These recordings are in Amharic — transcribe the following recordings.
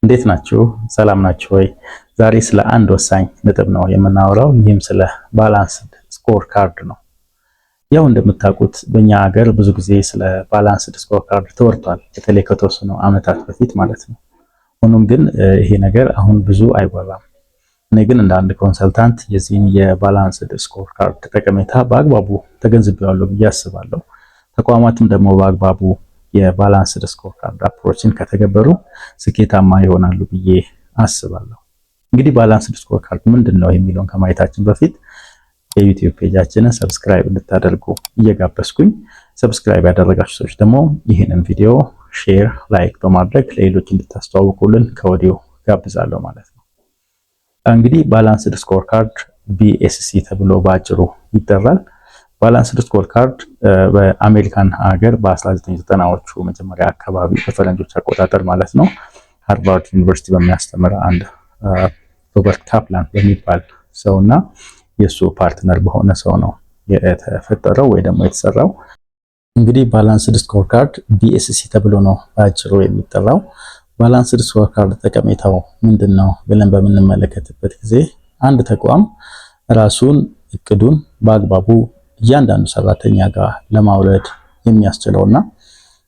እንዴት ናችሁ? ሰላም ናችሁ ወይ? ዛሬ ስለ አንድ ወሳኝ ነጥብ ነው የምናወራው። ይህም ስለ ባላንስድ ስኮር ካርድ ነው። ያው እንደምታውቁት በእኛ ሀገር ብዙ ጊዜ ስለ ባላንስድ ስኮር ካርድ ተወርቷል፣ በተለይ ከተወሰኑ ዓመታት በፊት ማለት ነው። ሆኖም ግን ይሄ ነገር አሁን ብዙ አይወራም። እኔ ግን እንደ አንድ ኮንሰልታንት የዚህን የባላንስድ ስኮር ካርድ ጠቀሜታ በአግባቡ ተገንዝቤዋለሁ ብዬ አስባለሁ። ተቋማትም ደግሞ በአግባቡ የባላንስድ ስኮር ካርድ አፕሮችን ከተገበሩ ስኬታማ ይሆናሉ ብዬ አስባለሁ። እንግዲህ ባላንስድ ስኮር ካርድ ምንድነው የሚለውን ከማየታችን በፊት የዩቲዩብ ፔጃችንን ሰብስክራይብ እንድታደርጉ እየጋበዝኩኝ፣ ሰብስክራይብ ያደረጋችሁ ሰዎች ደግሞ ይህንን ቪዲዮ ሼር፣ ላይክ በማድረግ ለሌሎች እንድታስተዋውቁልን ከወዲሁ ጋብዛለሁ ማለት ነው። እንግዲህ ባላንስድ ስኮር ካርድ BSC ተብሎ በአጭሩ ይጠራል። ባላንስድ ስኮር ካርድ በአሜሪካን ሀገር በ1990ዎቹ መጀመሪያ አካባቢ በፈረንጆች አቆጣጠር ማለት ነው ሃርቫርድ ዩኒቨርሲቲ በሚያስተምር አንድ ሮበርት ካፕላን በሚባል ሰውና የሱ ፓርትነር በሆነ ሰው ነው የተፈጠረው ወይ ደግሞ የተሰራው። እንግዲህ ባላንስድ ስኮር ካርድ BSC ተብሎ ነው በአጭሩ የሚጠራው። ባላንስድ ስኮር ካርድ ጠቀሜታው ምንድነው ብለን በምንመለከትበት ጊዜ አንድ ተቋም ራሱን እቅዱን በአግባቡ እያንዳንዱ ሰራተኛ ጋር ለማውረድ የሚያስችለውና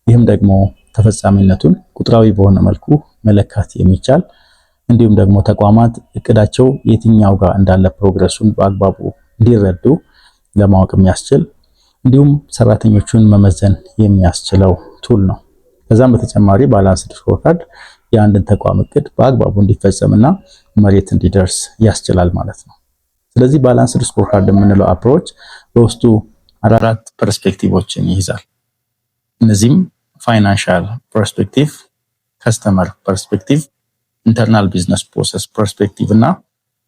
ይህም ደግሞ ተፈጻሚነቱን ቁጥራዊ በሆነ መልኩ መለካት የሚቻል እንዲሁም ደግሞ ተቋማት እቅዳቸው የትኛው ጋር እንዳለ ፕሮግረሱን በአግባቡ እንዲረዱ ለማወቅ የሚያስችል እንዲሁም ሰራተኞቹን መመዘን የሚያስችለው ቱል ነው። ከዛም በተጨማሪ ባላንስድ ስኮር ካርድ የአንድን ተቋም እቅድ በአግባቡ እንዲፈጸምና መሬት እንዲደርስ ያስችላል ማለት ነው። ስለዚህ ባላንስድ ስኮር ካርድ የምንለው አፕሮች በውስጡ አራት ፐርስፔክቲቮችን ይይዛል። እነዚህም ፋይናንሻል ፐርስፔክቲቭ፣ ከስተመር ፐርስፔክቲቭ፣ ኢንተርናል ቢዝነስ ፕሮሰስ ፐርስፔክቲቭ እና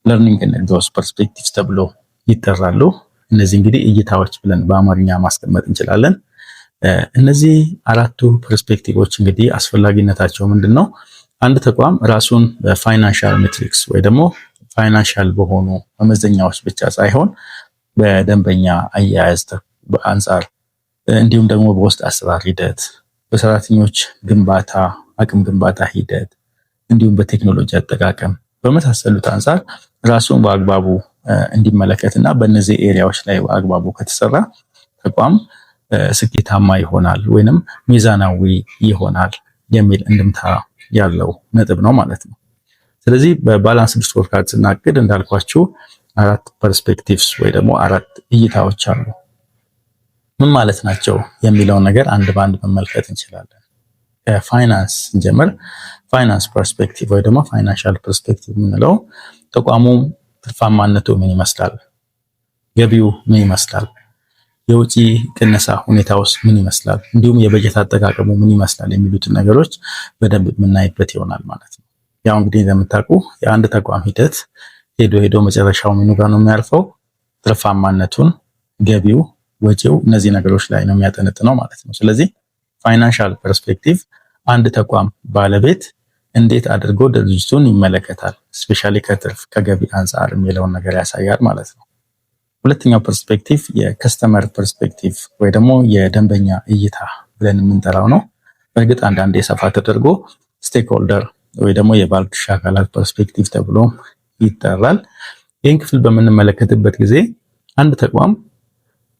ለርኒንግ ኤንድ ግሮዝ ፐርስፔክቲቭ ተብሎ ይጠራሉ። እነዚህ እንግዲህ እይታዎች ብለን በአማርኛ ማስቀመጥ እንችላለን። እነዚህ አራቱ ፐርስፔክቲቮች እንግዲህ አስፈላጊነታቸው ምንድነው? አንድ ተቋም ራሱን በፋይናንሻል ሜትሪክስ ወይ ደግሞ ፋይናንሻል በሆኑ መመዘኛዎች ብቻ ሳይሆን በደንበኛ አያያዝ አንጻር እንዲሁም ደግሞ በውስጥ አሰራር ሂደት፣ በሰራተኞች ግንባታ አቅም ግንባታ ሂደት እንዲሁም በቴክኖሎጂ አጠቃቀም በመሳሰሉት አንጻር ራሱን በአግባቡ እንዲመለከትና በእነዚህ ኤሪያዎች ላይ በአግባቡ ከተሰራ ተቋም ስኬታማ ይሆናል ወይንም ሚዛናዊ ይሆናል የሚል እንድምታ ያለው ነጥብ ነው ማለት ነው። ስለዚህ በባላንስድ ስኮር ካርድ ስናቅድ እንዳልኳችሁ አራት ፐርስፔክቲቭስ ወይ ደግሞ አራት እይታዎች አሉ። ምን ማለት ናቸው የሚለውን ነገር አንድ ባንድ መመልከት እንችላለን። ከፋይናንስ እንጀምር። ፋይናንስ ፐርስፔክቲቭ ወይ ደግሞ ፋይናንሻል ፐርስፔክቲቭ የምንለው ተቋሙ ትርፋማነቱ ምን ይመስላል፣ ገቢው ምን ይመስላል፣ የውጪ ቅነሳ ሁኔታውስ ምን ይመስላል፣ እንዲሁም የበጀት አጠቃቀሙ ምን ይመስላል የሚሉትን ነገሮች በደንብ የምናይበት ይሆናል ማለት ነው። ያው እንግዲህ እንደምታውቁ የአንድ ተቋም ሂደት ሄዶ መጨረሻው ምኑ ጋር ነው የሚያርፈው? ትርፋማነቱን፣ ገቢው፣ ወጪው እነዚህ ነገሮች ላይ ነው የሚያጠነጥነው ማለት ነው። ስለዚህ ፋይናንሻል ፐርስፔክቲቭ አንድ ተቋም ባለቤት እንዴት አድርጎ ድርጅቱን ይመለከታል፣ ስፔሻሊ ከትርፍ ከገቢ አንጻር የሚለውን ነገር ያሳያል ማለት ነው። ሁለተኛው ፐርስፔክቲቭ የከስተመር ፐርስፔክቲቭ ወይ ደግሞ የደንበኛ እይታ ብለን የምንጠራው ነው። በእርግጥ አንዳንዴ ሰፋ ተደርጎ ስቴክሆልደር ወይ ደግሞ የባለድርሻ አካላት ፐርስፔክቲቭ ተብሎ ይጠራል። ይህን ክፍል በምንመለከትበት ጊዜ አንድ ተቋም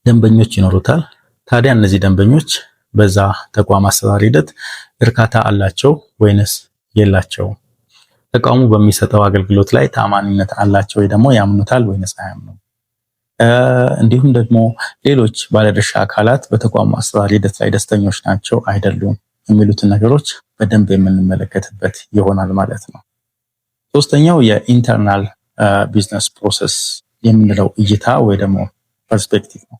ደንበኞች ይኖሩታል። ታዲያ እነዚህ ደንበኞች በዛ ተቋም አሰራር ሂደት እርካታ አላቸው ወይንስ የላቸውም? ተቋሙ በሚሰጠው አገልግሎት ላይ ታማኝነት አላቸው ወይ ደግሞ ያምኑታል ወይንስ አያምኑም? እንዲሁም ደግሞ ሌሎች ባለድርሻ አካላት በተቋሙ አሰራር ሂደት ላይ ደስተኞች ናቸው አይደሉም የሚሉትን ነገሮች በደንብ የምንመለከትበት ይሆናል ማለት ነው። ሶስተኛው የኢንተርናል ቢዝነስ ፕሮሰስ የምንለው እይታ ወይ ደግሞ ፐርስፔክቲቭ ነው።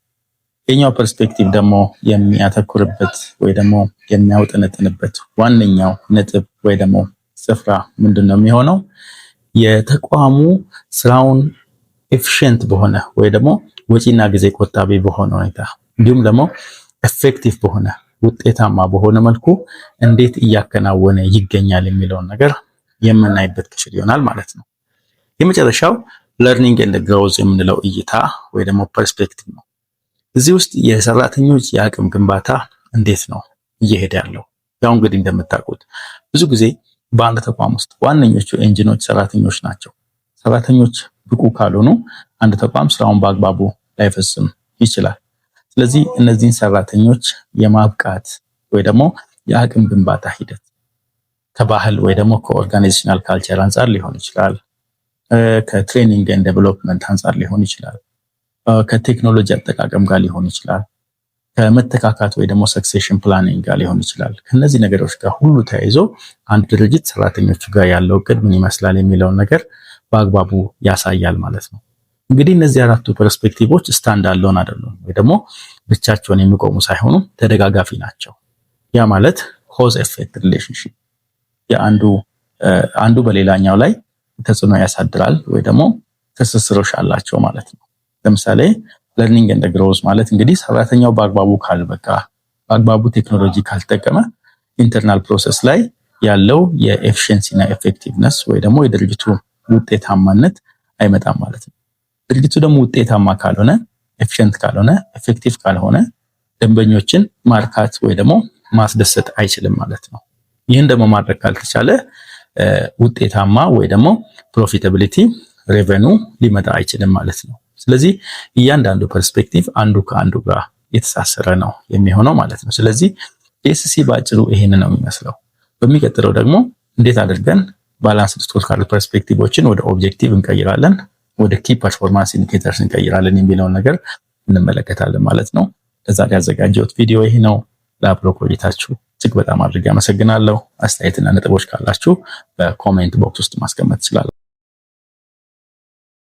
የኛው ፐርስፔክቲቭ ደግሞ የሚያተኩርበት ወይ ደግሞ የሚያውጠነጥንበት ዋነኛው ነጥብ ወይ ደግሞ ስፍራ ምንድነው የሚሆነው? የተቋሙ ስራውን ኤፊሽንት በሆነ ወይ ደግሞ ወጪና ጊዜ ቆጣቢ በሆነ ሁኔታ እንዲሁም ደግሞ ኤፌክቲቭ በሆነ ውጤታማ በሆነ መልኩ እንዴት እያከናወነ ይገኛል የሚለውን ነገር የምናይበት ክፍል ይሆናል ማለት ነው። የመጨረሻው ለርኒንግ ኤንድ ግሮዝ የምንለው እይታ ወይ ደግሞ ፐርስፔክቲቭ ነው። እዚህ ውስጥ የሰራተኞች የአቅም ግንባታ እንዴት ነው እየሄደ ያለው? ያው እንግዲህ እንደምታውቁት ብዙ ጊዜ በአንድ ተቋም ውስጥ ዋነኞቹ ኢንጂኖች ሰራተኞች ናቸው። ሰራተኞች ብቁ ካልሆኑ አንድ ተቋም ስራውን በአግባቡ ላይፈጽም ይችላል። ስለዚህ እነዚህን ሰራተኞች የማብቃት ወይ ደግሞ የአቅም ግንባታ ሂደት ከባህል ወይ ደግሞ ከኦርጋናይዜሽናል ካልቸር አንፃር ሊሆን ይችላል፣ ከትሬኒንግ ኤንድ ዴቨሎፕመንት አንፃር ሊሆን ይችላል፣ ከቴክኖሎጂ አጠቃቀም ጋር ሊሆን ይችላል፣ ከመተካካት ወይ ደግሞ ሰክሴሽን ፕላኒንግ ጋር ሊሆን ይችላል። ከነዚህ ነገሮች ጋር ሁሉ ተያይዞ አንድ ድርጅት ሰራተኞቹ ጋር ያለው እቅድ ምን ይመስላል የሚለውን ነገር በአግባቡ ያሳያል ማለት ነው። እንግዲህ እነዚህ አራቱ ፐርስፔክቲቮች ስታንድ አሎን አይደሉም ወይ ደግሞ ብቻቸውን የሚቆሙ ሳይሆኑ ተደጋጋፊ ናቸው። ያ ማለት ኮዝ ኤፌክት ሪሌሽንሺፕ አንዱ በሌላኛው ላይ ተጽዕኖ ያሳድራል ወይ ደግሞ ትስስሮች አላቸው ማለት ነው። ለምሳሌ ለርኒንግ ኤንድ ግሮዝ ማለት እንግዲህ ሰራተኛው በአግባቡ ካልበቃ፣ በአግባቡ ቴክኖሎጂ ካልተጠቀመ ኢንተርናል ፕሮሰስ ላይ ያለው የኤፊሺየንሲ እና ኤፌክቲቭነስ ወይ ደግሞ የድርጅቱ ውጤታማነት አይመጣም ማለት ነው። ድርጅቱ ደግሞ ውጤታማ ካልሆነ፣ ኤፊሺየንት ካልሆነ፣ ኤፌክቲቭ ካልሆነ ደንበኞችን ማርካት ወይ ደግሞ ማስደሰት አይችልም ማለት ነው። ይህን ደግሞ ማድረግ ካልተቻለ ውጤታማ ወይ ደግሞ ፕሮፊታቢሊቲ ሬቨኑ ሊመጣ አይችልም ማለት ነው። ስለዚህ እያንዳንዱ ፐርስፔክቲቭ አንዱ ከአንዱ ጋር የተሳሰረ ነው የሚሆነው ማለት ነው። ስለዚህ ኤስሲ ባጭሩ ይሄን ነው የሚመስለው። በሚቀጥለው ደግሞ እንዴት አድርገን ባላንስድ ስኮርካርድ ፐርስፔክቲቮችን ወደ ኦብጀክቲቭ እንቀይራለን፣ ወደ ኪ ፐርፎርማንስ ኢንዲኬተርስ እንቀይራለን የሚለውን ነገር እንመለከታለን ማለት ነው። ለዛሬ ያዘጋጀሁት ቪዲዮ ይሄ ነው። ለአብሮ ቆይታችሁ እጅግ በጣም አድርጌ አመሰግናለሁ። አስተያየትና ነጥቦች ካላችሁ በኮሜንት ቦክስ ውስጥ ማስቀመጥ ትችላላችሁ።